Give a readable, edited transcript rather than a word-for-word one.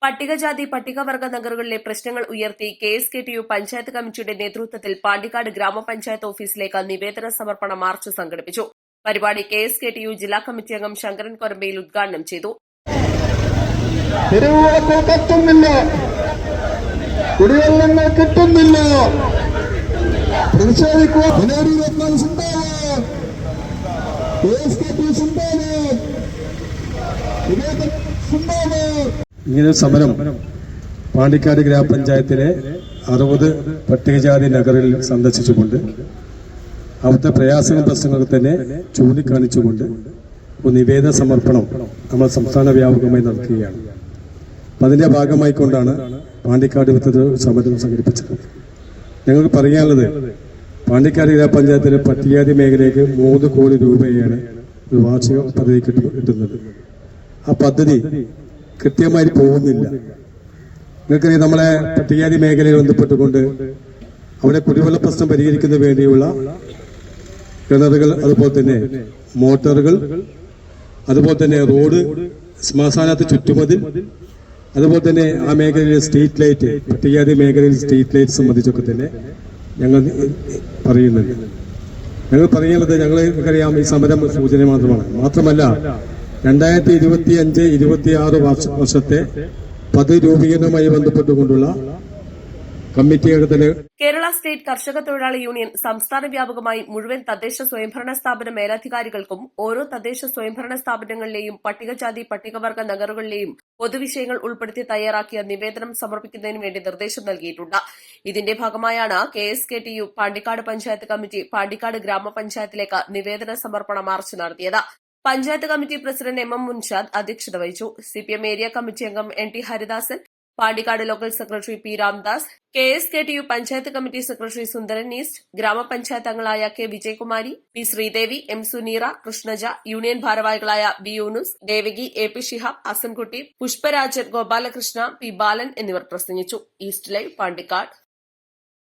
പട്ടികജാതി പട്ടികവർഗ നഗറുകളിലെ പ്രശ്നങ്ങൾ ഉയർത്തി KSKTU പഞ്ചായത്ത് കമ്മിറ്റിയുടെ നേതൃത്വത്തിൽ പാണ്ടിക്കാട് ഗ്രാമപഞ്ചായത്ത് ഓഫീസിലേക്ക് നിവേദന സമർപ്പണ മാർച്ച് സംഘടിപ്പിച്ചു. പരിപാടി KSKTU ജില്ലാ കമ്മിറ്റി അംഗം ശങ്കരൻ കൊരമ്പയിൽ ഉദ്ഘാടനം ചെയ്തു. കുടിവെള്ളങ്ങൾ കിട്ടുന്നില്ല, ഇങ്ങനെ സമരം പാണ്ടിക്കാട് ഗ്രാമപഞ്ചായത്തിലെ 60 പട്ടികജാതി നഗറിൽ സന്ദർശിച്ചുകൊണ്ട് അവിടുത്തെ പ്രയാസങ്ങളും പ്രശ്നങ്ങൾക്ക് തന്നെ ചൂണ്ടിക്കാണിച്ചുകൊണ്ട് ഒരു നിവേദന സമർപ്പണം നമ്മൾ സംസ്ഥാന വ്യാപകമായി നടത്തുകയാണ്. അതിന്റെ ഭാഗമായിക്കൊണ്ടാണ് പാണ്ടിക്കാട് വിധത്തിൽ സമരം സംഘടിപ്പിച്ചത്. ഞങ്ങൾക്ക് പറയാനുള്ളത്, പാണ്ടിക്കാട് ഗ്രാമപഞ്ചായത്തിലെ പട്ടികജാതി മേഖലയ്ക്ക് 3 കോടി രൂപയാണ് ഒരു വാർഷിക പദ്ധതിക്ക് കിട്ടുന്നത്. ആ പദ്ധതി കൃത്യമായി പോകുന്നില്ല. നിങ്ങൾക്കറിയാം, നമ്മളെ പട്ടികജാതി മേഖലയിൽ ബന്ധപ്പെട്ടുകൊണ്ട് അവിടെ കുടിവെള്ള പ്രശ്നം പരിഹരിക്കുന്നതിന് വേണ്ടിയുള്ള കിണറുകൾ, അതുപോലെ തന്നെ മോട്ടോറുകൾ, അതുപോലെ തന്നെ റോഡ്, ശ്മശാനത്ത് ചുറ്റുമതിൽ, അതുപോലെ തന്നെ ആ മേഖലയിലെ സ്ട്രീറ്റ് ലൈറ്റ്, പട്ടികജാതി മേഖലയിൽ സ്ട്രീറ്റ് ലൈറ്റ് സംബന്ധിച്ചൊക്കെ തന്നെ ഞങ്ങൾ പറയുന്നുണ്ട്. ഞങ്ങൾ പറയുന്നത്, ഞങ്ങൾക്കറിയാം ഈ സമരം സൂചന മാത്രമല്ല 2025-26 വർഷത്തെ പദ്ധതി രൂപീകരണവുമായി ബന്ധപ്പെട്ടുകൊണ്ടുള്ള കമ്മിറ്റിയൊക്കെ തന്നെ. കേരള സ്റ്റേറ്റ് കർഷക തൊഴിലാളി യൂണിയൻ സംസ്ഥാന വ്യാപകമായി മുഴുവൻ തദ്ദേശ സ്വയംഭരണ സ്ഥാപന മേലധികാരികൾക്കും ഓരോ തദ്ദേശ സ്വയംഭരണ സ്ഥാപനങ്ങളിലെയും പട്ടികജാതി പട്ടികവർഗ നഗറുകളിലെയും പൊതുവിഷയങ്ങൾ ഉൾപ്പെടുത്തി തയ്യാറാക്കിയ നിവേദനം സമർപ്പിക്കുന്നതിന് വേണ്ടി നിർദ്ദേശം നൽകിയിട്ടുണ്ട്. ഇതിന്റെ ഭാഗമായാണ് KSKTU പാണ്ടിക്കാട് പഞ്ചായത്ത് കമ്മിറ്റി പാണ്ടിക്കാട് ഗ്രാമപഞ്ചായത്തിലേക്ക് നിവേദന സമർപ്പണ മാർച്ച് നടത്തിയത്. Panchayat committee president MM Munshad അധ്യക്ഷത വഹിച്ചു. CPM ഏരിയ കമ്മിറ്റി അംഗം NT Haridasan, Pandikkad local secretary P Ramdas, KSKTU panchayat committee secretary Sundaran east, ഗ്രാമപഞ്ചായത്ത് അംഗങ്ങളായ K Vijayakumari, P Sreedevi, M Suneera, Krishnaja, union ഭാരവാഹികളായ B Yunus, Devaki, AP Shihab, Hasankutty, Pushparajan, Gopalakrishna, P Balan എന്നിവർ പ്രസംഗിച്ചു. East Live, Pandikkad.